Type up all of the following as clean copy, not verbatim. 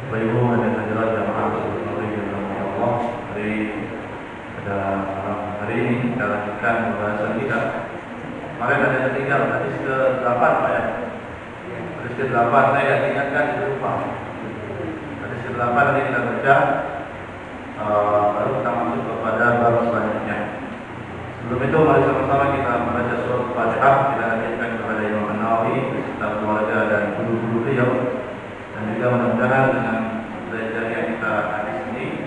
Bapak Ibu dan hadirat jamaah yang Allah, pada malam hari ini kita lanjutkan pembahasan kita. Kemarin ada yang tinggal hadis ke-8 Pak ya. Hadis ke-8 saya ingatkan itu lupa. Hadis ke-8 nanti kita baca, baru kita masuk kepada bab selanjutnya. Sebelum itu mari sama-sama kita membaca surah Al-Fatihah. Kita hadiahkan kepada Imam An-Nawawi beserta keluarga dan guru-guru beliau. Dan juga mudah-mudahan dengan belajar yang kita hadis ini,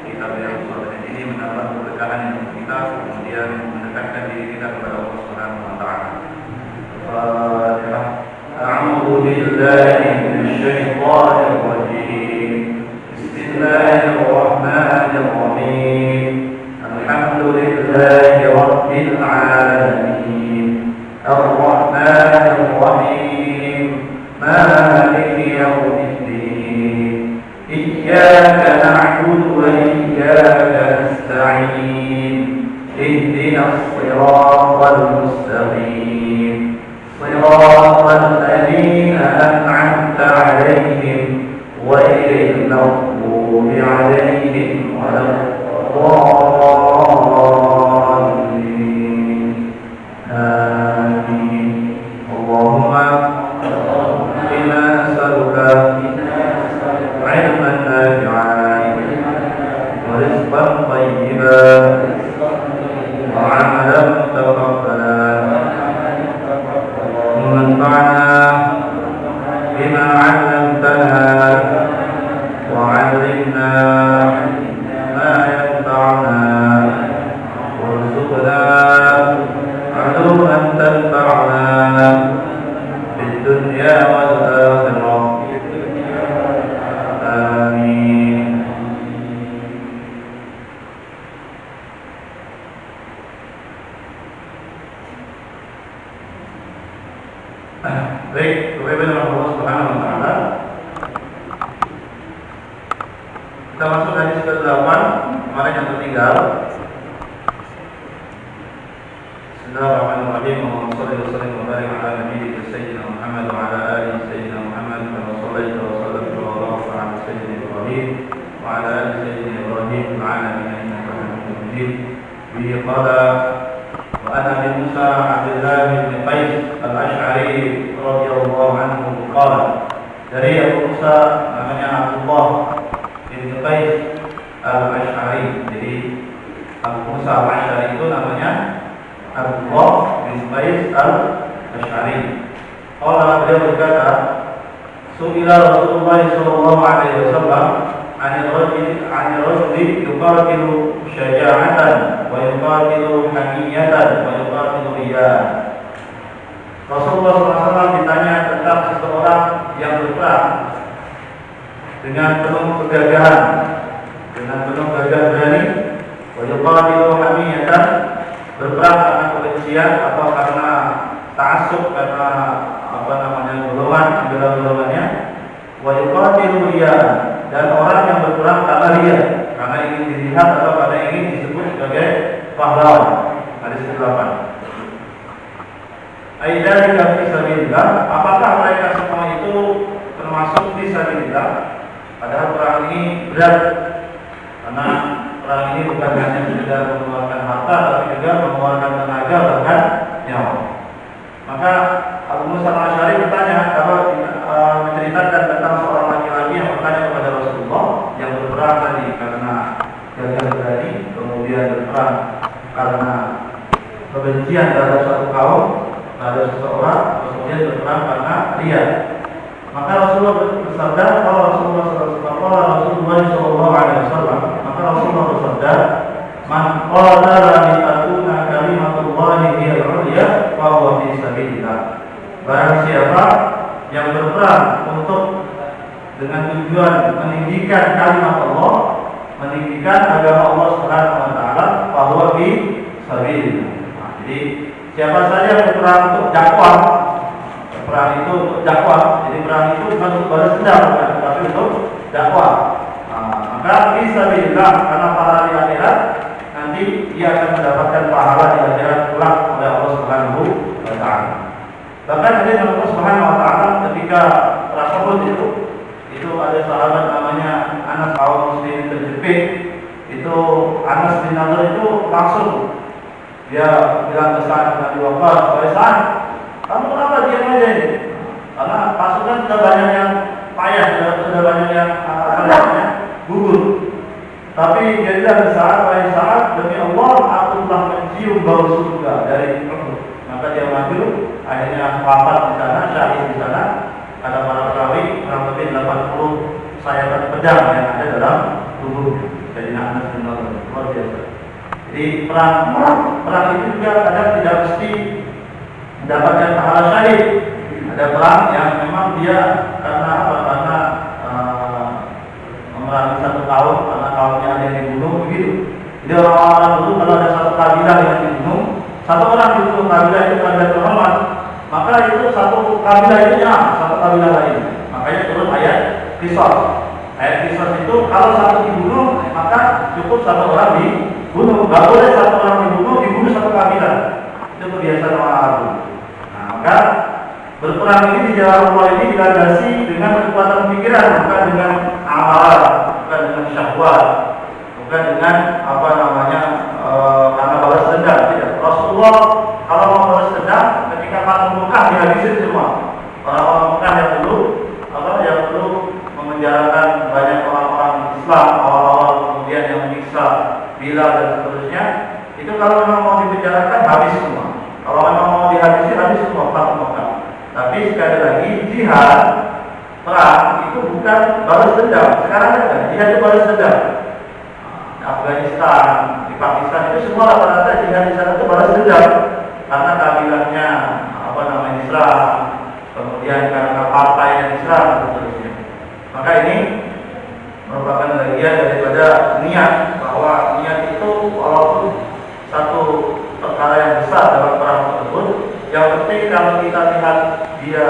kita belajar surah ini mendapat keberkahan yang kita, kemudian mendekatkan diri kita kepada Allah Subhanahu wa taala. Al-Fatihah. A'udzu billahi minasy syaithanir rajim. Bismillahirrahmanirrahim. Alhamdulillahi rabbil alamin. Ar-Rahmanir Rahim. Maliki yaumiddin. Iyyaka na'budu wa iyyaka nasta'in. Ihdinas siratal mustaqim. Siratal ladzina an'amta 'alaihim ghairil maghdubi 'alaihim waladdallin. Amin. Allahumma inna nas'aluka ilman nafi'an wa rizqan thayyiban wa 'amalan mutaqabbalan wa manfa'na bima 'allamtana wa 'allimna ma yanfa'una warzuqna 'ilman tanfa'una fid dunya wal akhirah. Amin. Baik, kepada Allah Subhanahu wa taala. Kita masuk hadis ke-8, kemarin yang tertinggal. Bismillahirrahmanirrahim. Allahumma shalli wa sallim wa barik ala nabiyyina sayyidina Muhammad wa ala alihi sayyidina Muhammad kama shallaita wa sallamta wa barakta ala sayyidina Ibrahim wa ala ali sayyidina Ibrahim fil alamin innaka Hamidum Majid. Bi qala wa ana bi Musa Abdullah bin Qais al-Asy'ari radhiyallahu anhu qala. Dari Abu Musa namanya Abdullah bin Qais al-Asy'ari. Jadi Abu Musa al-Asy'ari itu namanya Abdullah bin Qais al-Asy'ari. Qala, beliau berkata, Su'ila Rasulullah sallallahu alaihi wasallam 'anil rajuli yuqatilu syaja'atan wa yuqatilu hamiyatan wa yuqatilu riya'an. Rasulullah SAW ditanya tentang seseorang yang berperang dengan penuh kegagahan, dengan penuh gagah berani, wa yuqatilu hamiyatan, berperang karena kebencian atau karena ta'assub, karena golongan-golongannya, wa yuqatilu riya'an, dan orang yang berperang karena riya, karena ingin dilihat atau karena ingin disebut sebagai pahlawan. Hadis ke-8. Aidalika fi sabilillah, apakah mereka semua itu termasuk fi sabilillah? Padahal perang ini berat, karena perang ini bukan hanya sekedar mengeluarkan harta, tapi juga mengeluarkan tenaga bahkan nyawa. Maka Abu Musa al-Asy'ari bertanya, kalau menceritakan tentang seorang laki-laki yang bertanya kepada Rasulullah yang berperang tadi karena gagah berani, kemudian berperang karena kebencian terhadap suatu kaum, terhadap seseorang, kemudian berperang karena riya. Maka Rasulullah bersabda, kalau Rasulullah sallallahu alaihi wasallam, maka Rasulullah bersabda, "Man qala li takuna kalimatullahi hiyal 'ulya fa huwa fi sabilillah." Barang siapa yang berperang untuk dengan tujuan meninggikan kalimat Allah, meninggikan agama Allah Subhanahu wa taala, fa huwa fi sabilillah. Jadi siapa saja yang berperang untuk dakwah, perang itu untuk dakwah. Jadi perang itu bukan untuk balas dendam, tapi untuk dakwah. Maka fisabilillah, karena pahala di akhirat nanti dia akan mendapatkan pahala di akhirat kelak oleh Allah Subhanahu wa taala. Bahkan ada Allah Subhanahu wa taala ketika perang Uhud itu ada sahabat Anas bin Nadir itu langsung dia bilang ke Sa'ad bin Abi Waqqas, "Wahai Sa'ad, kamu kenapa diam aja ini? Karena pasukan sudah banyak yang payah, sudah banyak yang gugur." Tapi dia bilang ke Sa'ad, "Wahai Sa'ad, demi Allah, aku telah mencium bau surga dari Uhud." Maka dia maju, akhirnya wafat di sana, syahid di sana. Ada para perawi kurang lebih 80 sayatan pedang yang ada dalam tubuhnya. Jadi Anas bin Nadir luar biasa. Jadi perang itu juga kadang tidak mesti mendapatkan pahala syahid. Ada perang yang memang dia karena apa? Karena memerangi satu kaum, karena kaumnya ada yang dibunuh begitu. Jadi orang-orang dulu kalau ada satu kabilah yang dibunuh, satu orang itu kabilah itu ada terhormat, maka itu satu kabilah itu nyerang satu kabilah lain. Makanya turun ayat qisas. Ayat qisas itu kalau satu dibunuh maka cukup satu orang dibunuh. Tidak boleh satu orang dibunuh satu kabilah. Itu kebiasaan orang Arab. Nah, maka berperang ini di jalan Allah ini dilandasi dengan kekuatan pikiran, bukan dengan amal, bukan dengan syahwat, bukan dengan apa namanya karena balas dendam. Tidak. Rasulullah kalau mau balas dendam ketika Fathu Mekah dihabisin semua. Orang-orang Mekah yang dulu memenjarakan banyak orang-orang Islam awal-awal, kemudian yang menyiksa Bilal dan seterusnya. Itu kalau memang mau dipenjarakan habis semua. Kalau memang mau dihabisi habis semua Fathu Mekah. Tapi sekali lagi jihad perang itu bukan balas dendam. Sekarang ada jihad itu balas dendam. Di Afghanistan, di Pakistan itu semua rata-rata jihad di sana itu balas dendam karena kabilahnya apa namanya Islam, kemudian karena partainya Islam dan seterusnya. Maka ini merupakan bagian daripada niat, bahwa niat itu walaupun satu perkara yang besar dalam perang tersebut, yang penting kalau kita lihat dia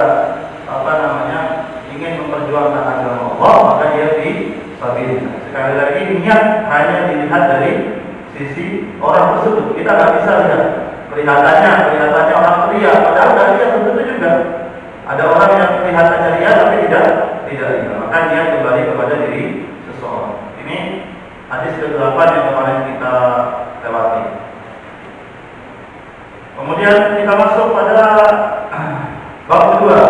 apa namanya ingin memperjuangkan agama Allah, maka dia fisabilillah. Sekali lagi niat hanya dilihat dari sisi orang tersebut. Kita nggak bisa lihat kelihatannya orang ria, padahal nggak ria tentu juga. Ada orang yang kelihatannya ria tapi tidak ria. Maka niat kembali kepada diri seseorang. Ini hadis ke-8 yang kemarin kita lewati. Kemudian kita masuk pada bab kedua.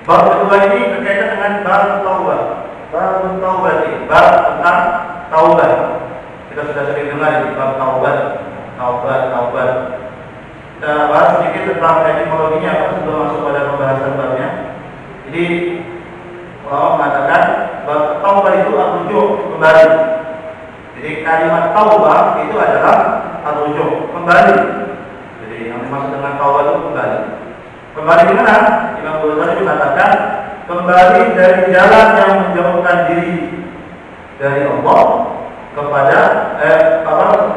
Bab kedua ini berkaitan dengan bab taubat. Bab taubat ini bab tentang taubat. Kita sudah sering dengar di bab taubat. Kita bahas sedikit tentang etimologinya apa sebelum masuk pada pembahasan babnya. Jadi ulama mengatakan bab taubat itu ar-rujuk, kembali. Jadi kalimat taubat itu adalah ar-rujuk, kembali. Jadi yang dimaksud dengan taubat itu kembali. Kembali di mana? Imam Ghazali mengatakan kembali dari jalan yang menjauhkan diri dari Allah kepada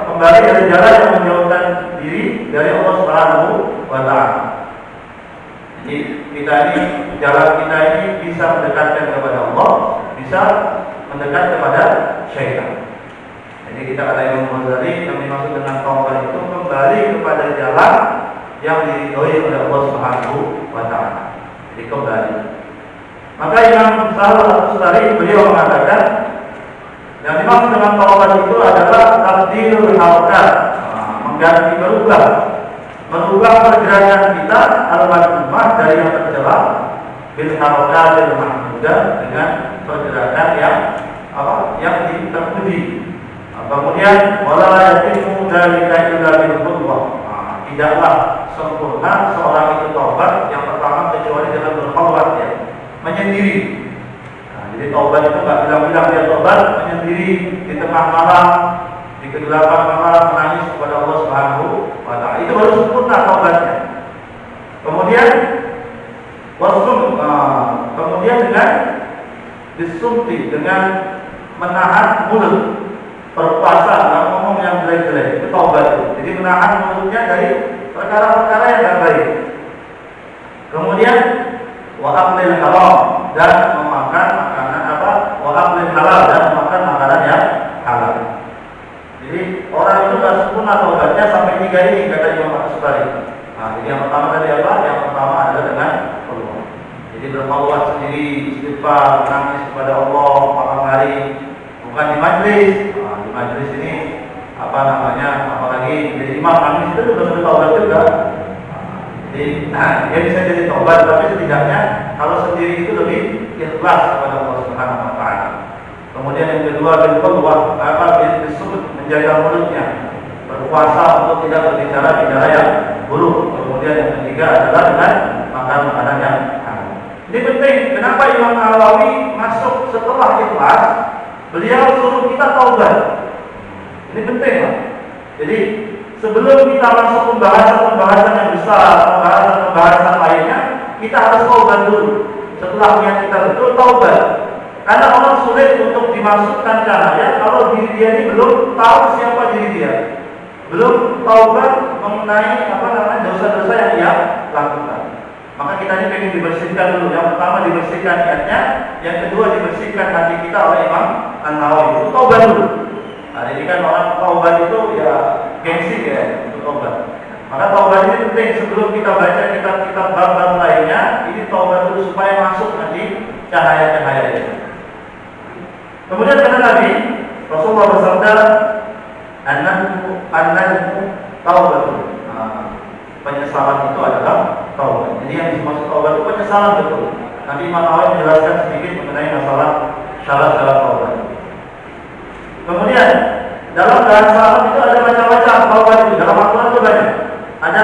kembali dari jalan yang menjauhkan diri dari Allah Subhanahu wa taala. Jadi jalan kita ini bisa mendekatkan kepada Allah, bisa mendekat kepada syaitan. Jadi kita kata Imam Ghazali yang dimaksud dengan taubat itu kembali kepada jalan yang diridhoi oleh Allah Subhanahu wa taala. Jadi kembali. Maka Imam Al-Bustari beliau mengatakan yang dimaksud dengan taubat itu adalah tabdilul harakat, mengganti merubah pergerakan kita al-madhumah dari yang tercela bil harakatil mahmudah dengan pergerakan yang terpuji. Kemudian wala yatimu dzalika illa bil khutbah. Tidaklah sempurna seorang itu taubat yang pertama kecuali dengan berkhulwat, ya, menyendiri. Jadi taubat itu nggak bilang-bilang dia taubat, menyendiri di tengah malam, di kegelapan malam menangis kepada Allah Subhanahu wa taala. Itu baru sempurna taubatnya. Kemudian kemudian dengan disumti, dengan menahan mulut, berpuasa, nggak ngomong yang jelek-jelek, itu taubat itu. Jadi menahan mulutnya dari perkara-perkara yang tidak baik. Kemudian wa'ablil haram, dan memakan makanan wa'ablil halal, dan memakan makanan yang halal. Jadi orang itu nggak sempurna taubatnya sampai 3 ini, kata Imam Al-Bustari. Nah, jadi yang pertama tadi apa? Yang pertama adalah dengan Allah. Jadi berkhulwat sendiri, istighfar, menangis kepada Allah malam hari. bukan di majelis. Nah, di majelis ini apa namanya, apalagi jadi imam kami itu juga sudah taubat juga. Jadi, dia bisa jadi taubat, tapi setidaknya kalau sendiri itu lebih ikhlas kepada Allah Subhanahu Wa Taala. Kemudian yang kedua, disebut menjaga mulutnya, berpuasa untuk tidak berbicara yang buruk. Kemudian yang ketiga adalah dengan makan makanan yang halal. Ini penting. Kenapa Imam Nawawi masuk setelah ikhlas? Beliau suruh kita taubat. Ini penting, Pak. Jadi sebelum kita masuk pembahasan yang besar, pembahasan lainnya, kita harus taubat dulu. Setelah niat kita betul, taubat. Karena orang sulit untuk dimasukkan cahaya kalau diri dia ini belum tahu siapa diri dia, belum taubat mengenai dosa-dosa yang dia lakukan. Maka kita ini pengen dibersihkan dulu. Yang pertama dibersihkan niatnya, yang kedua dibersihkan hati kita oleh Imam An-Nawawi. Itu taubat dulu. Nah, jadi kan orang taubat itu ya gengsi ya untuk taubat. Maka taubat ini penting. Sebelum kita baca kitab-kitab bab-bab lainnya, ini taubat dulu supaya masuk nanti cahaya-cahaya itu. Kemudian kata Nabi Rasulullah bersabda, "An-najmu taubatun." Penyesalan itu adalah taubat. Jadi yang dimaksud taubat itu penyesalan betul. Nanti Imam Nawawi menjelaskan sedikit mengenai masalah syarat-syarat taubat. Kemudian dalam bahasa Arab itu ada macam-macam taubat itu. Dalam Al-Quran itu banyak. Ada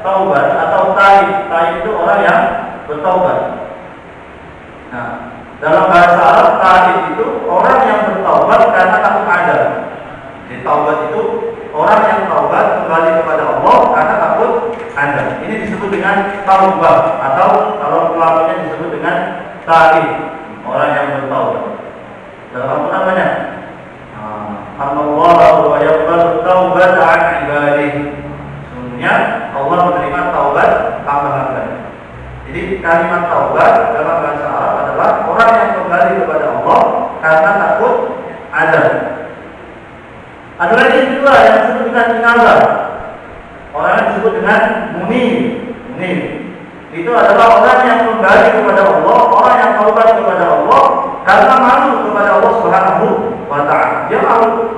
taubat atau taib. Taib itu orang yang bertaubat. Nah, dalam bahasa Arab taib itu orang yang bertaubat karena takut azab. Jadi taubat itu orang yang taubat kembali kepada Allah karena takut azab. Ini disebut dengan taubat, atau kalau pelakunya disebut dengan taib, orang yang bertaubat. Dalam Al-Quran banyak. Allahu wa yaqbalu taubata 'an 'ibadihi. Sesungguhnya Allah menerima taubat hamba-hambanya. Jadi kalimat taubat dalam bahasa Arab adalah orang yang kembali kepada Allah karena takut azab. Ada lagi yang kedua yang disebut dengan inabah. Orang yang disebut dengan munib. Itu adalah orang yang kembali kepada Allah, orang yang taubat kepada Allah karena malu kepada Allah Subhanahu wa Ta'ala. Dia malu.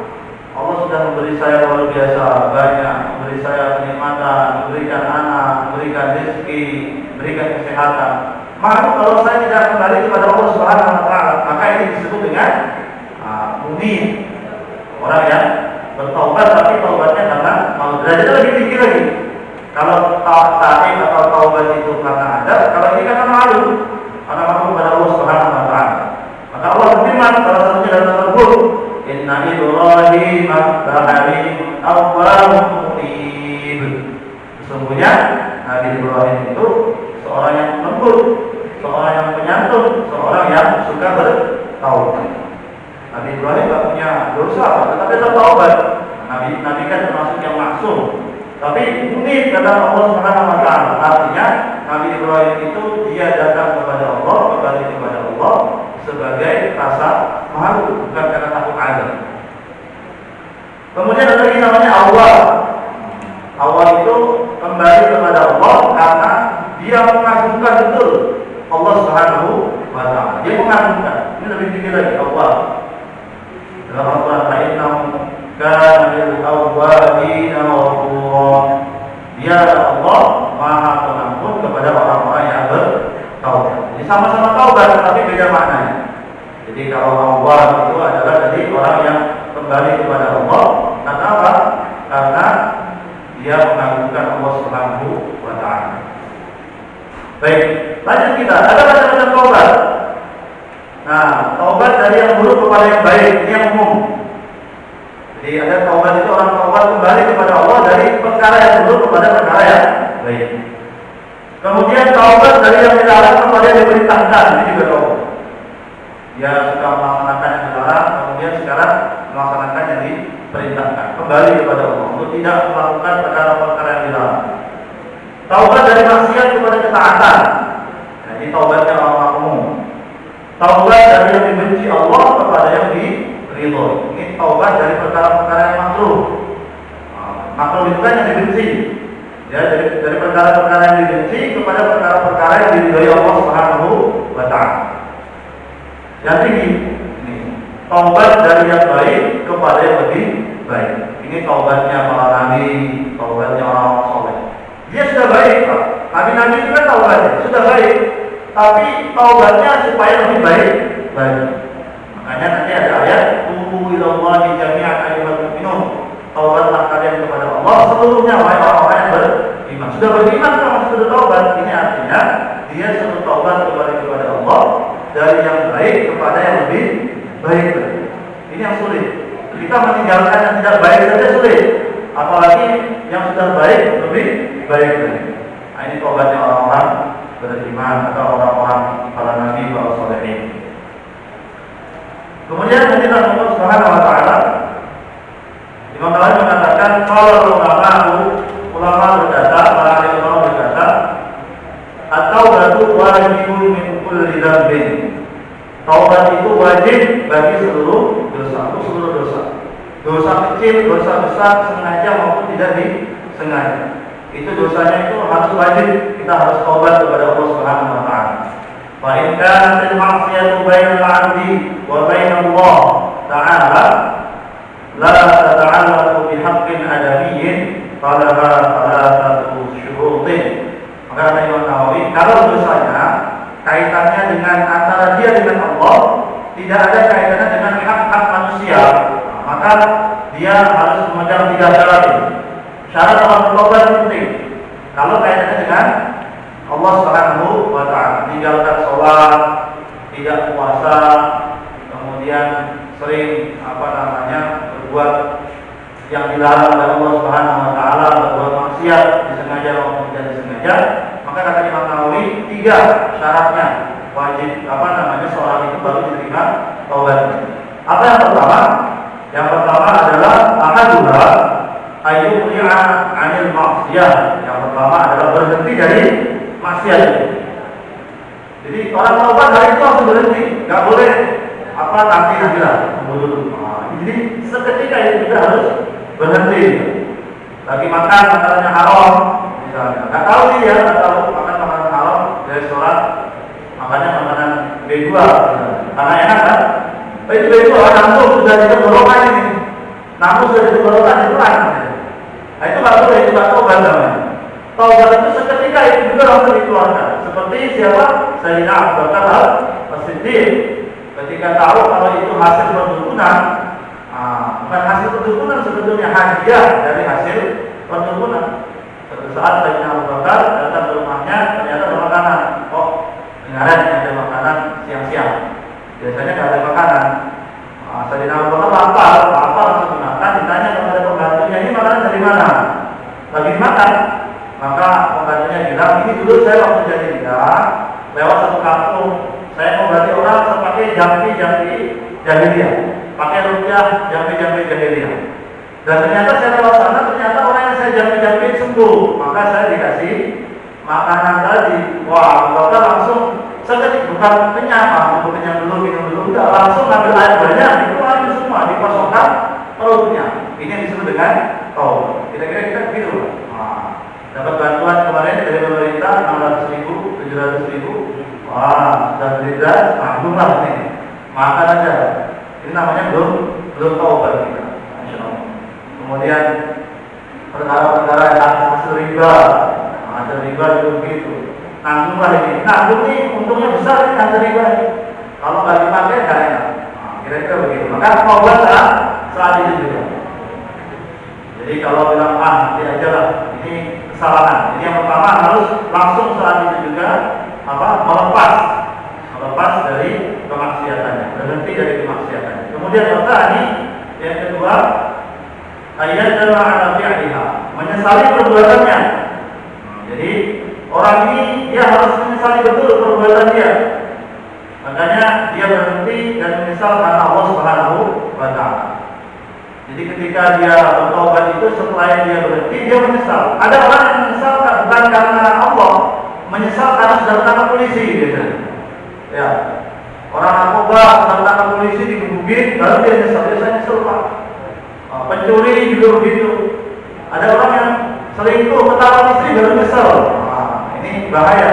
Allah sudah memberi saya luar biasa banyak, memberi saya kenikmatan, memberikan anak, memberikan rezeki, memberikan kesehatan. Malu kalau saya tidak kembali kepada Allah Subhanahu wa Ta'ala. Maka ini disebut dengan munib. Orang yang bertaubat tapi taubatnya karena malu. Derajatnya lebih tinggi lagi. Kalau taib atau taubat itu karena adab, kalau ini karena malu kepada Allah Subhanahu wa Ta'ala. Maka Allah berfirman salah satunya dalam surah Hud, "Inna Ibrahim lahalimun awwahun munib." Sesungguhnya Nabi Ibrahim itu seorang yang lembut, seorang yang penyantun, seorang yang suka bertaubat. Nabi Ibrahim tidak punya dosa, tetapi bertaubat. Nabi kan termasuk yang maksum. Tapi munib kata Allah Subhanahu wa Ta'ala. Artinya Nabi Ibrahim itu dia datang kepada Allah, kembali kepada Allah sebagai rasa malu, bukan karena takut azab. Kemudian ada lagi namanya awal. Awal itu kembali kepada Allah karena dia mengagungkan betul Allah Subhanahu wa Ta'ala. Dia mengagungkan. Ini lebih tinggi lagi awal. Dalam Al-Quran, "Innahum kana lil awwabina ghafura." Dia Allah Maha Pengampun kepada orang-orang yang bertaubat. Ini sama-sama taubat tetapi beda maknanya. Jadi kalau awwab itu adalah dari orang yang kembali kepada Allah. Kenapa? Karena dia mengagungkan Allah Subhanahu wa Ta'ala. Baik, lanjut kita. Ada macam-macam taubat. Nah, taubat dari yang buruk kepada yang baik, ini yang umum. Jadi ada taubat itu orang taubat kembali kepada Allah dari perkara yang buruk kepada perkara yang baik. Kemudian taubat dari yang dilarang kepada yang diperintahkan, ini juga taubat. Dia suka melaksanakan yang dilarang, kemudian sekarang melaksanakan yang diperintahkan, kembali kepada Allah untuk tidak melakukan perkara-perkara yang dilarang. Taubat dari maksiat kepada ketaatan. Nah, ini taubatnya orang umum. Taubat dari yang dibenci Allah kepada yang diridhoi. Ini taubat dari perkara-perkara yang makruh. Makruh itu kan yang dibenci. Ya, dari perkara-perkara yang dibenci kepada perkara-perkara yang diridhoi Allah Subhanahu wa Ta'ala. Yang tinggi. taubat dari yang baik kepada yang lebih baik. Ini taubatnya para nabi, taubatnya orang soleh. Dia sudah baik, Pak. Nabi-nabi itu kan taubatnya sudah baik, tapi taubatnya supaya lebih baik. Makanya nanti ada ayat, "Tubu ilallahi jami'an ayyuhal mu'minun." Taubatlah kalian kepada Allah seluruhnya, wahai orang-orang yang beriman. Sudah beriman kalau sudah taubat, ini artinya dia sudah taubat kepada Allah dari yang baik kepada yang lebih baik. Ini yang sulit. Kita meninggalkan yang tidak baik saja sulit, apalagi yang sudah baik lebih baik. Nah, ini taubatnya orang-orang beriman atau orang-orang para nabi wa sholihin. Kemudian ketika Allah Subhanahu wa taala, Imam Nawawi mengatakan kalau ulama berkata, para ulama berkata, atau batu wajibun min kulli dzambin. Taubat itu wajib bagi seluruh dosa. Dosa kecil, dosa besar, sengaja maupun tidak disengaja. Itu dosanya itu harus wajib, kita harus taubat kepada Allah Subhanahu wa taala. Fa in kanat al-ma'siyatu bainal 'abdi wa bainallah ta'ala la tata'allaqu bi haqqin adamiyyin falaha thalathatu syurutin. Maka Imam Nawawi, kalau dosanya kaitannya dengan antara dia dengan Allah, tidak ada kaitannya dengan hak-hak manusia, maka dia harus memegang 3 syarat ini. Syarat orang bertobat penting. Kalau kaitannya dengan Allah Subhanahu wa taala, tinggalkan sholat, tidak puasa, kemudian sering berbuat yang dilarang oleh Allah Subhanahu wa taala, berbuat maksiat disengaja maupun tidak disengaja, maka kata Imam Nawawi 3 syaratnya wajib sholat itu baru diterima taubat. Apa yang pertama? Yang pertama adalah ahaduha ayyuqli'a 'anil ma'siyah. Yang pertama adalah berhenti dari maksiat. Jadi orang taubat hari itu harus berhenti, nggak boleh nanti lah. Jadi seketika itu kita harus berhenti. Lagi makan makanannya haram, misalnya. Nggak tahu dia, nggak tahu makan makanan haram dari restoran, makannya makanan B2, karena enak kan? Itu B2, namun sudah di tenggorokan ini, namun sudah di tenggorokan itu kan? Nah itu nggak boleh, itu nggak taubat namanya. Taubat itu seketika itu juga langsung dikeluarkan. Seperti siapa? Sayyidina Abu Bakar As-Siddiq. Ketika tahu kalau itu hasil perdukunan, bukan hasil perdukunan sebetulnya, hadiah dari hasil perdukunan. Suatu saat Sayyidina Abu Bakar datang ke rumahnya, ternyata ada makanan. Dengaran ada makanan siang-siang. Biasanya nggak ada makanan. Sayyidina Abu Bakar lapar langsung dimakan. Ditanya kepada pembantunya, ini makanan dari mana? Lagi makan. Maka pembantunya bilang, ini dulu saya waktu jadi lewat satu kampung, saya mengobati orang pakai jampi jahiliyah, pakai rupiah jampi jahiliyah. Dan ternyata saya lewat sana, ternyata orang yang saya jampi sembuh. Maka saya dikasih makanan tadi. Wah, maka langsung seketika, bukan kenyang dulu, minum dulu, enggak, langsung ambil air banyak, itu habis semua, dipasokkan perutnya. Ini yang disebut dengan taubat. Kira-kira kita begitu. Dapat bantuan kemarin dari pemerintah 600.000, 700.000. Wah, sudah beribadah, maklumlah ini. Makan aja. Ini namanya belum taubat kita. Masyaallah. Kemudian perkara-perkara yang hasil riba, hasil riba juga begitu. Nanggunglah ini. Nanggung ini untungnya besar ini hasil riba ini. Kalau nggak dipakai nggak enak. Kira-kira begitu. Maka taubat saat itu juga. Jadi kalau bilang nanti aja lah, ini kesalahan. Jadi yang pertama harus langsung saat itu juga melepas dari kemaksiatannya, berhenti dari kemaksiatannya. Kemudian yang kedua, ayat adalah ala fi'liha, menyesali perbuatannya. Jadi orang ini dia harus menyesali betul perbuatan dia. Makanya dia berhenti dan menyesal karena Allah Subhanahu wa taala. Jadi ketika dia bertobat itu, setelah dia berhenti dia menyesal. Ada orang yang menyesal bukan karena Allah, menyesal karena sudah ditangkap polisi gitu. Ya. Orang narkoba sudah ditangkap polisi digebukin, baru dia nyesal. Biasanya nyesel Pak. Pencuri juga begitu. Ada orang yang selingkuh ketahuan istri baru nyesel. Ini bahaya.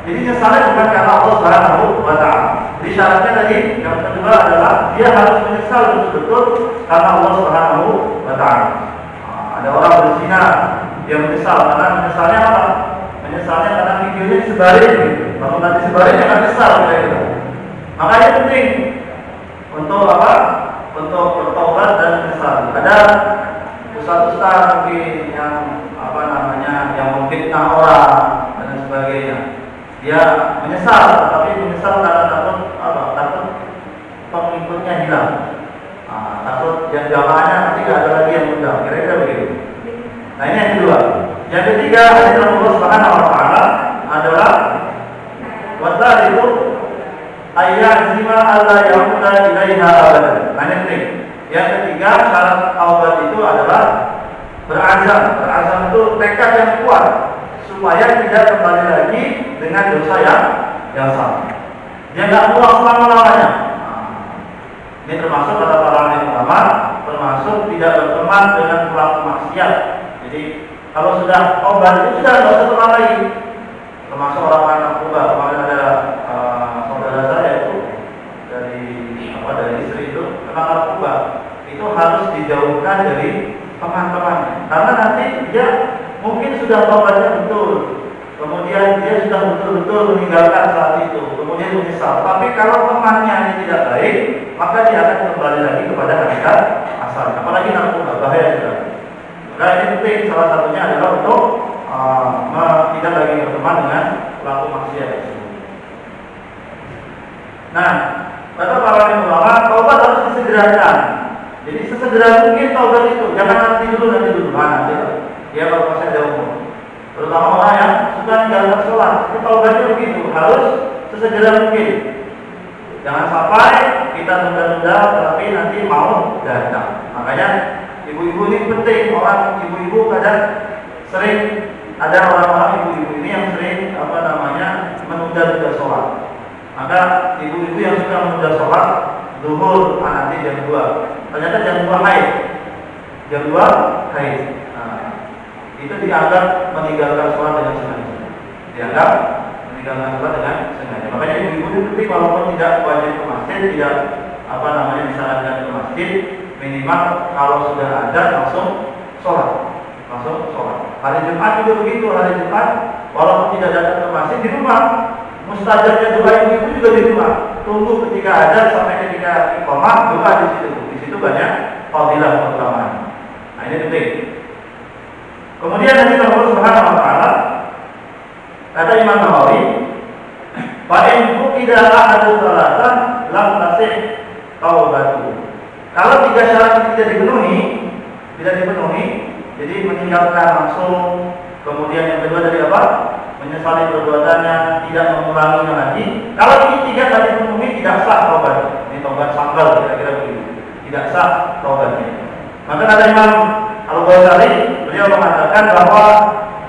Jadi nyesalnya bukan karena Allah Subhanahu wa taala. Jadi syaratnya tadi yang kedua adalah dia harus menyesal betul-betul karena Allah Subhanahu wa Ta'ala. Ada orang berzina, dia menyesal karena menyesalnya apa? Menyesalnya karena videonya disebarin, lalu nanti sebarin akan menyesal kira-kira. Makanya penting untuk apa? Untuk bertobat dan menyesal. Ada ustaz-ustaz mungkin yang apa namanya yang memfitnah orang dan sebagainya. Dia menyesal, tapi menyesal karena takut pengikutnya hilang. Takut yang jamaahnya nanti gak ada lagi yang undang. Kira-kira begitu. Nah ini yang kedua. Yang ketiga hadis Allah Subhanahu wa Ta'ala adalah wasariqu ayyazima alla yamuta ilaiha abadan. Nah ini penting. Yang ketiga syarat taubat itu adalah berazam. Berazam itu tekad yang kuat supaya tidak kembali lagi dengan dosa yang sama. Dia nggak pulang selama-lamanya. Ini termasuk kata para ulama, termasuk tidak berteman dengan pelaku maksiat. Jadi kalau sudah taubat itu sudah nggak usah teman lagi. Termasuk orang narkoba. Kemarin ada saudara saya itu dari istri itu kena narkoba. Itu harus dijauhkan dari teman-temannya. Karena nanti dia mungkin sudah taubatnya betul, kemudian dia sudah betul-betul meninggalkan saat itu, kemudian menyesal. Tapi kalau temannya ini tidak baik, maka dia akan kembali lagi kepada hakikat asal. Apalagi narkoba, bahaya juga. Maka ini penting, salah satunya adalah untuk tidak lagi berteman dengan pelaku maksiat tersebut. Nah, kata para ulama, taubat harus disegerakan. Jadi sesegera mungkin taubat itu, jangan nanti dulu. Nanti dia kalau masih ada umur. Terutama orang yang suka menjalankan sholat, itu taubatnya begitu, harus sesegera mungkin. Jangan sampai kita tunda-tunda, tapi nanti mau datang. Makanya ibu-ibu ini penting. Orang ibu-ibu kadang sering ada orang-orang ibu-ibu ini yang sering menunda-tunda sholat. Maka ibu-ibu yang suka menunda sholat zuhur, nanti jam 2. Ternyata jam 2 haid. Jam 2 haid. Itu dianggap meninggalkan sholat dengan sengaja. Dianggap meninggalkan sholat dengan sengaja. Makanya ibu-ibu itu penting, walaupun tidak wajib ke masjid, tidak disarankan ke masjid, minimal kalau sudah ada langsung sholat. Hari Jumat juga begitu. Hari Jumat walaupun tidak datang ke masjid, di rumah mustajabnya doa ibu juga di rumah. Tunggu ketika ada sampai ketika iqamah, doa di situ. Di situ banyak fadilah keutamaan. Nah ini penting. Kemudian Nabi Allah Subhanahu wa Ta'ala kata Imam Nawawi, fa in fuqida ahadu thalatha lam tasih taubatu. Kalau 3 syarat itu tidak dipenuhi, jadi meninggalkan langsung, kemudian yang kedua dari apa? Menyesali perbuatannya, tidak mengulanginya lagi. Kalau ini 3 tadi dipenuhi, tidak sah taubat. Ini taubat sangkal, kira-kira begitu. Tidak sah taubatnya. Maka kata Imam Al-Ghazali, beliau mengatakan bahwa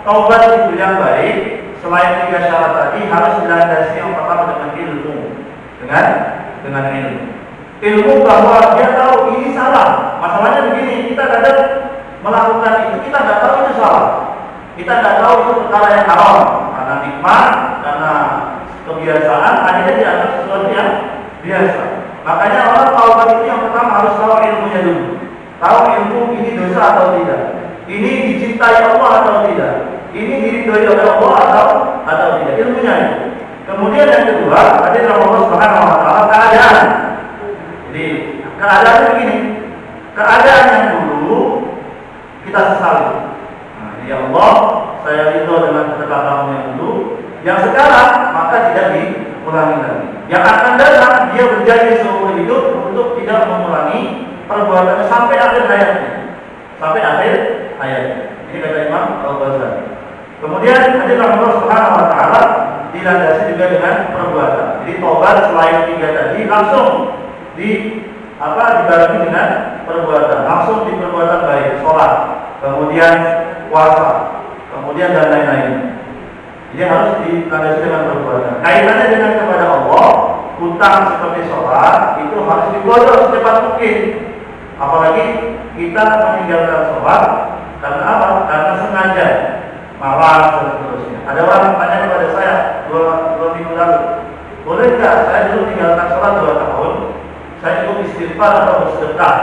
taubat itu yang baik selain 3 syarat tadi harus dilandasi yang pertama dengan ilmu, dengan ilmu. Ilmu bahwa dia tahu ini salah. Masalahnya begini, kita kadang melakukan itu kita nggak tahu itu salah. Kita nggak tahu itu perkara yang haram karena nikmat, karena kebiasaan, akhirnya dianggap sesuatu yang biasa. Makanya orang taubat itu yang pertama harus tahu ilmunya dulu. Tahu ilmu ini dosa atau tidak, ini dicintai Allah atau tidak, ini diridhoi oleh Allah atau tidak, ilmunya itu. Kemudian yang kedua, hadis Allah Subhanahu wa Ta'ala, keadaan. Jadi keadaan begini, keadaan yang dulu kita sesali. Ya Allah, saya ridho dengan ketetapanmu yang dulu, yang sekarang maka tidak diulangi lagi. Yang akan datang dia berjanji seumur hidup untuk tidak mengulangi perbuatannya sampai akhir hayatnya. Ini kata Imam Al-Ghazali. Kemudian hadis Allah Subhanahu wa Ta'ala dilandasi juga dengan perbuatan. Jadi tobat selain 3 tadi langsung dibarengi dengan perbuatan. Langsung di perbuatan baik, sholat, kemudian puasa, kemudian dan lain-lain. Jadi harus dilandasi dengan perbuatan. Kaitannya dengan kepada Allah, hutang seperti sholat itu harus digodok secepat mungkin. Apalagi kita meninggalkan sholat karena apa? Karena sengaja, malas dan seterusnya. Ada orang tanya kepada saya 2 minggu lalu, boleh bolehkah saya dulu tinggalkan sholat 2 tahun, saya ikut istighfar atau bersedekah?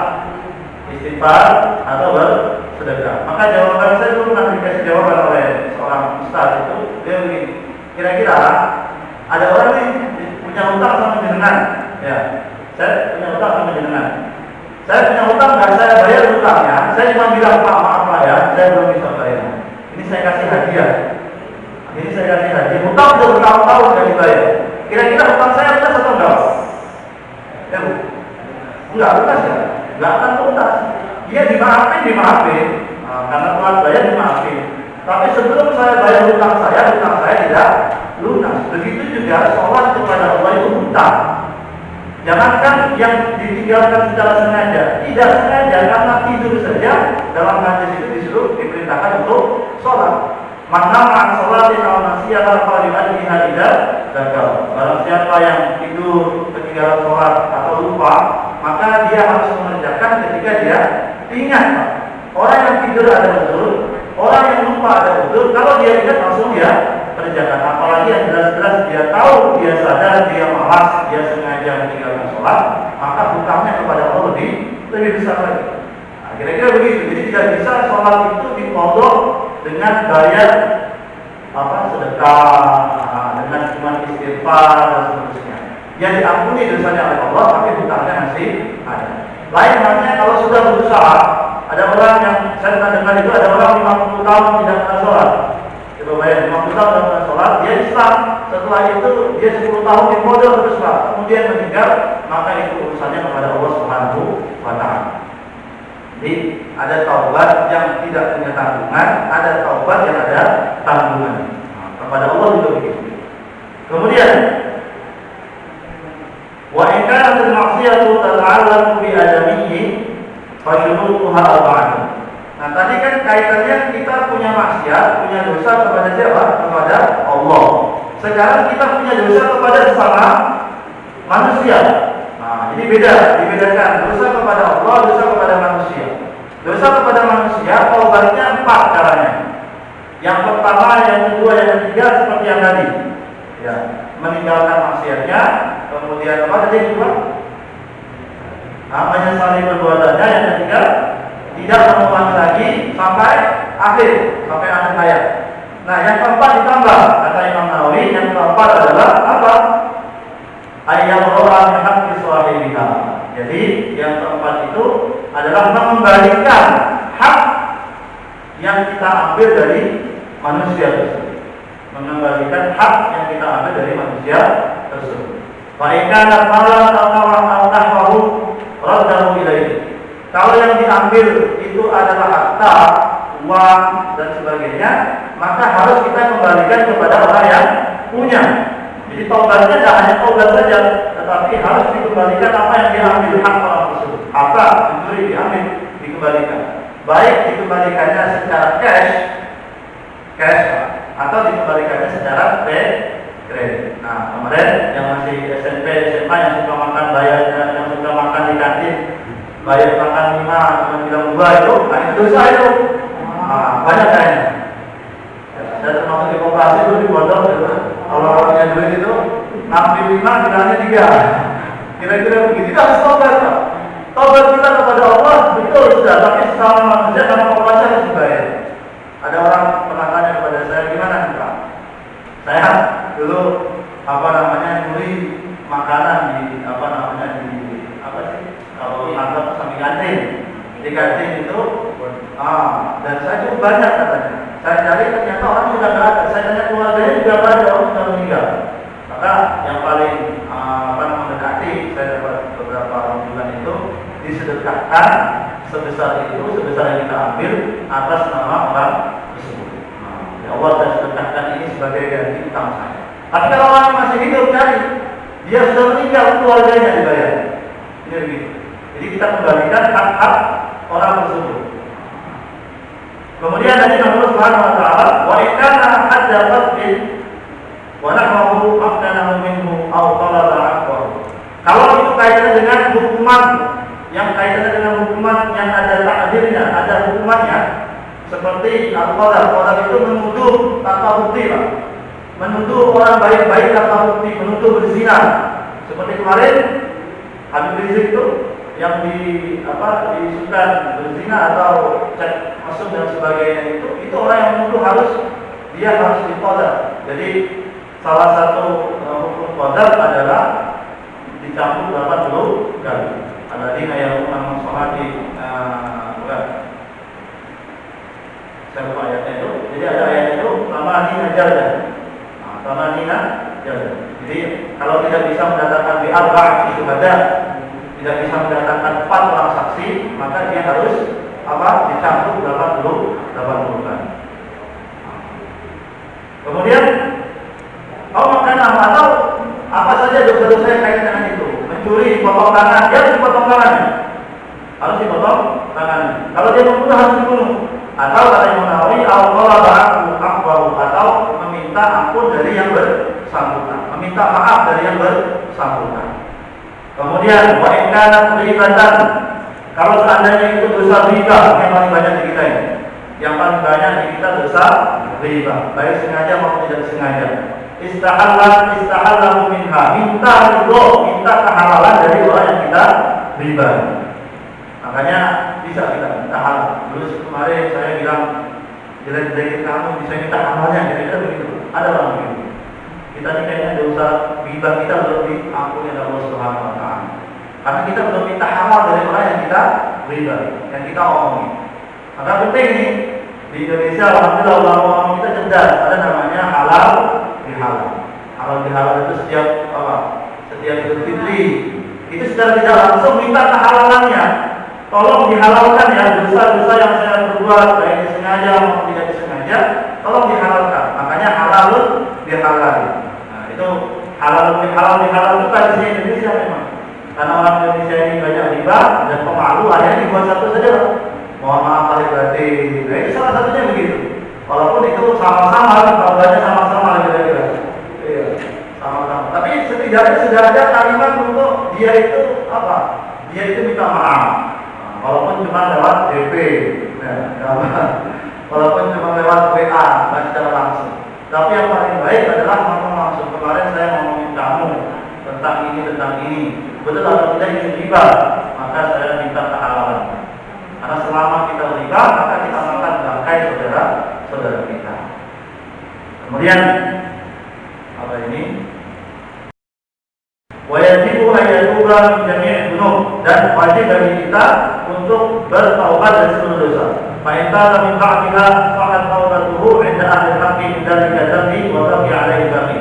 Istighfar atau bersedekah? Maka jawaban saya dulu pernah dikasih jawaban oleh seorang ustaz itu, dia begini, kira-kira ada orang nih punya hutang sama jenengan, ya, saya punya hutang sama jenengan. Saya punya hutang dan saya bayar hutangnya, saya cuma bilang Pak maaf Pak ya, saya belum bisa bayar. Ini saya kasih hadiah. Ini saya kasih hadiah. Hutang sudah bertahun-tahun tidak dibayar. Kira-kira hutang saya lunas atau enggak? Ya Bu? Enggak lunas ya? Enggak akan lunas. Dia dimaafin. Nah, karena telat bayar dimaafin. Tapi sebelum saya bayar hutang saya tidak lunas. Begitu juga sholat kepada Allah itu hutang. Jangankan yang ditinggalkan secara sengaja, tidak sengaja karena tidur saja dalam hadis itu disuruh diperintahkan untuk sholat. Maka sholat atau maksiat apa dibanding hadidah gagal. Barang siapa yang tidur ketinggalan sholat atau lupa, maka dia harus mengerjakan ketika dia ingat. Orang yang tidur ada betul, orang yang lupa ada betul. Kalau dia ingat langsung dia kerjakan. Apalagi yang jelas-jelas dia tahu, dia sadar, dia malas, dia sengaja meninggalkan sholat, maka hutangnya kepada Allah lebih besar lagi. Nah, kira-kira begitu. Jadi tidak bisa sholat itu dikodok dengan bayar sedekah, dengan cuma istighfar dan seterusnya. Yang diampuni dosanya oleh Allah, tapi hutangnya masih ada. Lain halnya kalau sudah berusaha, ada orang yang saya pernah dengar itu ada orang 50 tahun tidak pernah sholat. Coba bayar 50 tahun tidak pernah sholat, dia Islam. Setelah itu dia 10 tahun di modal terus Islam, kemudian meninggal, maka itu urusannya kepada Allah Subhanahu wa Ta'ala. Jadi ada taubat yang tidak punya tanggungan, ada taubat yang ada tanggungan. Nah, kepada Allah juga begitu. Kemudian, wa in kanat al-ma'siyatu tata'allaqu bi adamiyyi fa syurutuha arba'ah. Nah, tadi kan kaitannya kita punya maksiat, punya dosa kepada siapa? Kepada Allah. Sekarang kita punya dosa kepada sesama manusia. Nah, ini dibedakan dosa kepada Allah, dosa kepada manusia. Dosa kepada manusia, taubatnya 4 caranya. Yang pertama, yang kedua, yang ketiga seperti yang tadi. Ya, meninggalkan maksiatnya, kemudian apa tadi kedua? Menyesali perbuatannya, yang ketiga tidak mengulangi lagi sampai akhir ayat. Nah, yang keempat ditambah, kata Imam Nawawi, yang keempat adalah apa? Ayat roha min haqqi sahibiha. Jadi yang keempat itu adalah mengembalikan hak yang kita ambil dari manusia tersebut. Mengembalikan hak yang kita ambil dari manusia tersebut. Fa in kana malan aw nahwahu raddahu ilaihi. Kalau yang diambil itu adalah harta, uang dan sebagainya, maka harus kita kembalikan kepada orang yang punya. Jadi taubatnya tidak hanya taubat saja, tetapi harus dikembalikan apa yang diambil hak orang tersebut. Apa mencuri diambil, dikembalikan. Baik dikembalikannya secara cash atau dikembalikannya secara kredit. Nah, kemarin yang masih SMP, SMA yang suka makan yang suka makan di kantin, bayar makan 5, cuma bilang 2 itu, itu dosa itu. Banyak kayaknya. Saya termasuk di koperasi itu di pondok gitu. Kalau orangnya duit itu ngambil 5, bilangnya 3. Kira-kira begitu. Kita harus tobat. Tobat kita kepada Allah betul sudah, tapi sesama manusia karena koperasi harus dibayar. Ada orang pernah tanya kepada saya, gimana nih Pak? Saya dulu nyuri makanan di kalau kantor sambil kantin. Di kantin itu dan saya cukup banyak katanya. Saya cari ternyata orang sudah nggak ada. Saya tanya keluarganya juga nggak ada, orang sudah meninggal. Maka yang paling mendekati saya dapat beberapa bulan itu disedekahkan sebesar yang kita ambil atas nama orang tersebut. Ya Allah, saya sedekahkan ini sebagai ganti utang saya. Tapi kalau orang masih hidup cari, dia sudah meninggal, keluarganya dibayar. Ini begitu. Jadi kita kembalikan hak-hak orang tersebut. Kemudian dari Allah Subhanahu wa taala, wa in kana hadda qadin wa nahwu maqtanahu minhu aw talaba aqwa. Kalau itu kaitannya dengan hukuman yang ada takdirnya, ada hukumannya, seperti al-qadar. Qadar itu menuduh tanpa bukti, Pak. menuduh orang baik-baik tanpa bukti, menuduh berzina. Seperti kemarin Habib Rizik itu yang diisukan berzina atau cek mesum dan sebagainya, itu orang yang menuduh harus diqadar. Jadi salah satu hukum qadar adalah dicambuk 80 kali. Alladzina yarmuna sholati saya lupa ayatnya itu. Jadi ada ayatnya itu tamanina jaldah. Tamanina jaldah. Jadi kalau tidak bisa mendatangkan bi'arba'ati syuhada, tidak bisa mendatangkan 4 orang saksi, maka dia harus dicambuk 80 kali. Kemudian atau apa saja dosa-dosa yang kaitan dengan itu. Mencuri, dipotong tangan, dia harus dipotong tangannya. Harus dipotong tangannya. Kalau dia membunuh harus dibunuh. Atau kata Imam Nawawi, atau meminta ampun dari yang bersangkutan, meminta maaf dari yang bersangkutan. Kemudian wa in kana ribatan, kalau seandainya itu dosa riba yang paling banyak di kita ini. Yang paling banyak di kita dosa riba, baik sengaja maupun tidak sengaja. Istahallahu minha, minta kehalalan dari orang yang kita riba. Makanya bisa kita minta halal. Dulu kemarin saya bilang jelek-jelekin kamu, bisa minta halalnya, kira-kira begitu. Ada orang begitu. Kita ini kayaknya dosa riba kita belum diampuni oleh Allah Subhanahu wa Ta'ala. Karena kita belum minta halal dari orang yang kita riba, yang kita omongin. Maka penting nih, di Indonesia alhamdulillah ulama kita cerdas. Ada namanya halal bihalal. Halal bihalal itu setiap Idul Fitri itu secara tidak langsung minta kehalalannya. Tolong dihalalkan ya dosa-dosa yang saya berbuat, baik disengaja maupun tidak disengaja, tolong dihalalkan. Makanya halalun bihalal. Nah, itu halalun bihalal itu tradisi Indonesia memang. Karena orang Indonesia ini banyak riba dan pemalu, akhirnya dibuat satu saja. Mohon maaf lahir batin. Nah, itu salah satunya begitu. Walaupun itu sama-sama, banyak sama-sama kira-kira. Iya, sama-sama. Tapi setidaknya sudah ada kalimat untuk dia itu Dia itu minta maaf. Walaupun cuma lewat DP, walaupun cuma lewat WA, bukan secara langsung. Tapi yang paling baik adalah ngomong langsung. Kemarin saya ngomongin kamu tentang ini, betul atau tidak ini riba, maka saya minta kehalalan. Karena selama kita riba, maka kita makan bangkai saudara kita. Kemudian apa ini? Wajibu ayatuba min jami' dzunub, dan wajib bagi kita untuk bertaubat dari seluruh dosa. Fa in taba min ba'diha faqad taubatuhu 'inda ahli al-haqqi min dzalika dzambi wa baqiya 'alaihi baqi.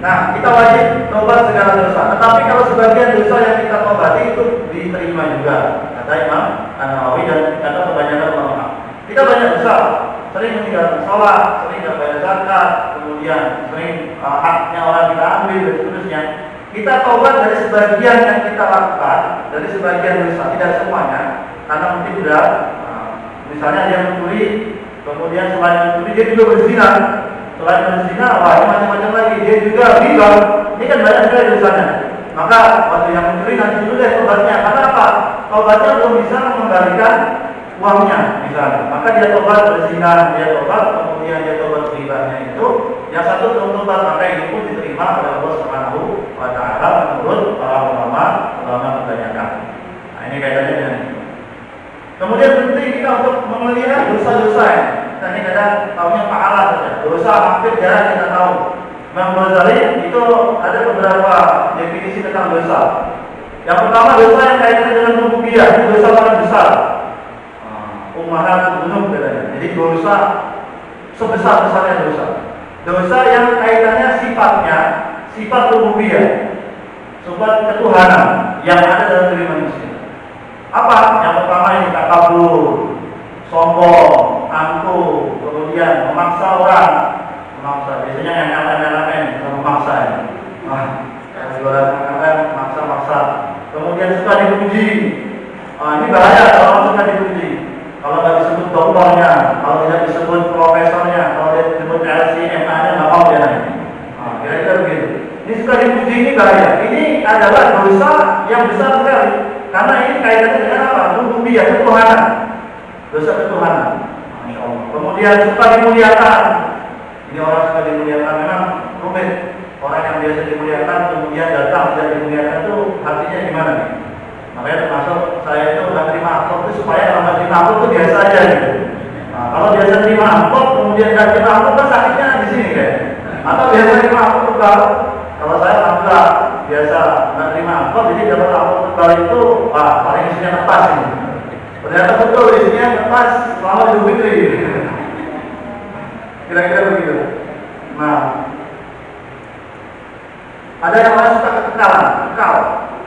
Nah, kita wajib taubat segala dosa. Tetapi kalau sebagian dosa yang kita taubati itu diterima juga, kata Imam An-Nawawi dan kata kebanyakan ulama. Kita banyak dosa, sering meninggalkan sholat, sering tidak bayar zakat, kemudian sering haknya orang kita ambil dan seterusnya. Kita taubat dari sebagian yang kita lakukan, dari sebagian dosa, tidak semuanya, karena mungkin sudah misalnya dia mencuri, kemudian selain mencuri dia juga berzina. Selain berzina, ini macam-macam lagi, dia juga riba. Ini kan banyak sekali dosanya. Maka waktu yang mencuri nanti dulu deh taubatnya. Karena apa? Taubatnya belum bisa mengembalikan uangnya, misalnya. Maka dia taubat berzina, dia taubat, kemudian dia taubat ribanya itu. Yang satu belum taubat, maka ini pun diterima oleh Allah Subhanahu wa Ta'ala menurut para ulama kebanyakan. Nah, ini kaitannya dengan ini. Kemudian penting kita untuk melihat dosa-dosa ya. Kita ini kadang tahunya pahala saja. Dosa hampir jarang kita tahu. Imam Ghazali itu ada beberapa definisi tentang dosa. Yang pertama, dosa yang kaitannya dengan rububiyah, itu dosa paling besar. Ummahatul dzunub katanya. Jadi dosa sebesar-besarnya dosa. Dosa yang kaitannya sifatnya sifat rububiyah, sifat ketuhanan yang ada dalam diri manusia. Apa? Yang pertama ini takabur, sombong, angkuh, kemudian memaksa orang, biasanya yang nyalakan memaksa ya. Jualan makanan maksa-maksa. Kemudian suka dipuji. Ini bahaya kalau orang suka dipuji. Kalau nggak disebut dokternya, kalau tidak disebut profesornya, kalau tidak disebut LCMA-nya nggak mau dia naik. Kira-kira begitu. Ini suka dipuji, ini bahaya. Ini adalah dosa yang besar sekali. Karena ini kaitannya dengan apa? Rububiyah, ketuhanan. Dosa ketuhanan. Masya Allah. Kemudian suka dimuliakan. Ini orang sudah dimuliakan memang rumit. Orang yang biasa dimuliakan kemudian datang tidak dimuliakan itu artinya gimana nih? Makanya termasuk saya itu nggak terima amplop itu supaya kalau nggak terima amplop itu biasa aja gitu. Nah, kalau biasa terima amplop kemudian nggak terima amplop kan sakitnya di sini kan? Atau biasa terima amplop kalau saya alhamdulillah biasa nggak terima amplop jadi dapat amplop tebal itu paling isinya kertas ini. Ternyata betul isinya kertas selama Idul Fitri. Kira-kira begitu. Nah, ada yang orang suka kekal.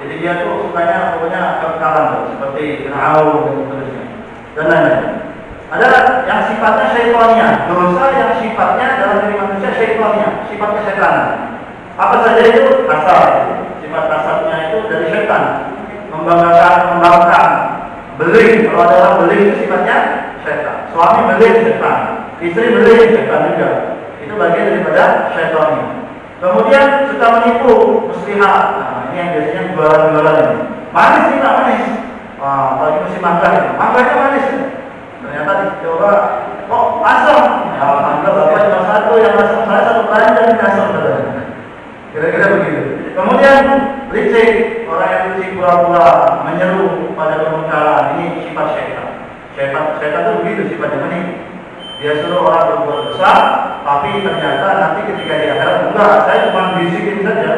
Jadi dia tuh sukanya pokoknya kekekalan seperti Fir'aun dan seterusnya. Dan lain-lain. Ada yang sifatnya syaitannya, dosa yang sifatnya dalam diri manusia syaitannya, sifatnya setan. Apa saja itu? Kasar. Sifat kasarnya itu dari setan. Membanggakan, beling. Kalau ada orang beling itu sifatnya setan. Suami beling setan, istri beling setan juga. Itu bagian daripada syaitannya. Kemudian suka menipu, muslihat. Nah, ini yang biasanya jualan-jualan ini. Manis nih Pak, manis. Apalagi musim mangga ini. Mangganya manis. Ternyata dicoba, kok asam? Ya, alhamdulillah Bapak cuma satu yang asam, saya satu keranjang ini asam. Kira-kira begitu. Kemudian licik, orang yang licik pura-pura menyeru pada kemungkaran. Ini sifat syaitan. Syaitan itu begitu sifatnya menipu. Dia suruh orang berbuat dosa, tapi ternyata nanti ketika di akhirat enggak, saya cuma bisikin saja.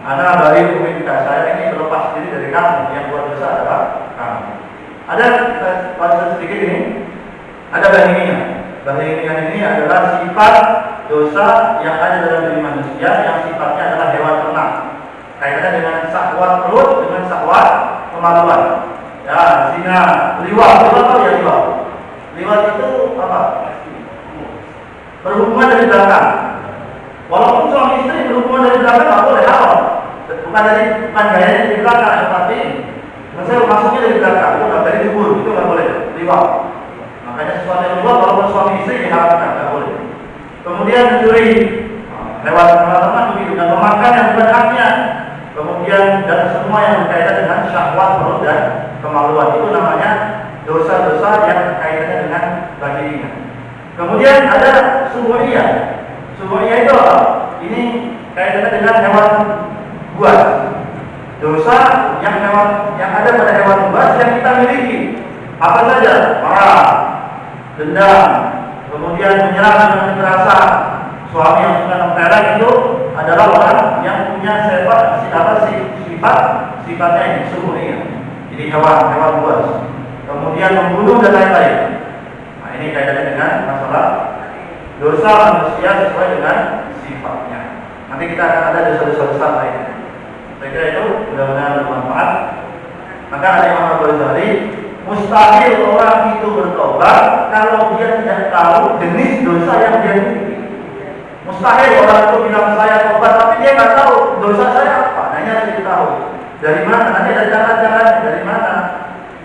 Ada dari komunitas saya ini berlepas diri dari kamu, yang buat dosa adalah kamu. Ada kita baca sedikit ini, ada bahininya. Bahininya ini adalah sifat dosa yang ada dalam diri manusia, yang sifatnya adalah hewan ternak. Kaitannya dengan syahwat perut, dengan syahwat kemaluan. Ya, zina, liwat atau ya liwat. Liwat itu apa? Berhubungan dari belakang. Walaupun suami istri berhubungan dari belakang nggak boleh haram. Bukan gaya dari belakang, tapi maksudnya masuknya dari belakang, itu nggak dari dubur, itu nggak boleh. Liwat. Makanya sesuatu yang liwat walaupun suami istri diharamkan, nggak boleh. Kemudian mencuri, lewat teman-teman begitu, dan memakan yang bukan haknya. Kemudian dan semua yang berkaitan dengan syahwat perut dan kemaluan itu namanya dosa-dosa yang kaitannya dengan bagian. Kemudian ada subuhiyah. Subuhiyah itu apa? Ini kaitannya dengan hewan buas. Dosa yang ada pada hewan buas yang kita miliki. Apa saja? Marah, dendam, kemudian menyerang dengan kekerasan. Suami yang suka memperang itu adalah orang yang punya sifatnya ini subuhiyah. Jadi hewan buas. Kemudian membunuh dan lain-lain. Nah, ini kaitannya dengan masalah dosa manusia sesuai dengan sifatnya. Nanti kita akan ada dosa-dosa besar lainnya. Saya kira itu mudah-mudahan bermanfaat. Maka ada Imam Al-Ghazali, mustahil orang itu bertobat kalau dia tidak tahu jenis dosa yang dia miliki. Mustahil orang itu bilang saya tobat tapi dia nggak tahu dosa saya apa. Nah, ini harus diketahui. Dari mana? Nanti ada cara-cara dari mana?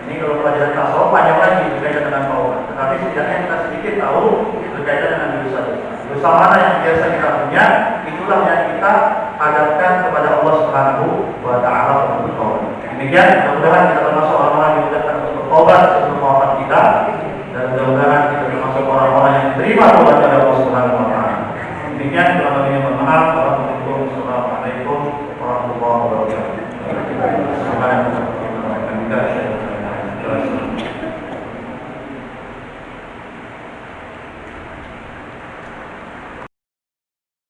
Ini kalau pelajaran tasawuf banyak lagi berkaitan dengan taubat. Tetapi setidaknya kita sedikit tahu berkaitan dengan dosa-dosa. Dosa mana yang biasa kita punya, itulah yang kita hadapkan kepada Allah Subhanahu wa Ta'ala untuk taubat. Demikian, mudah-mudahan kita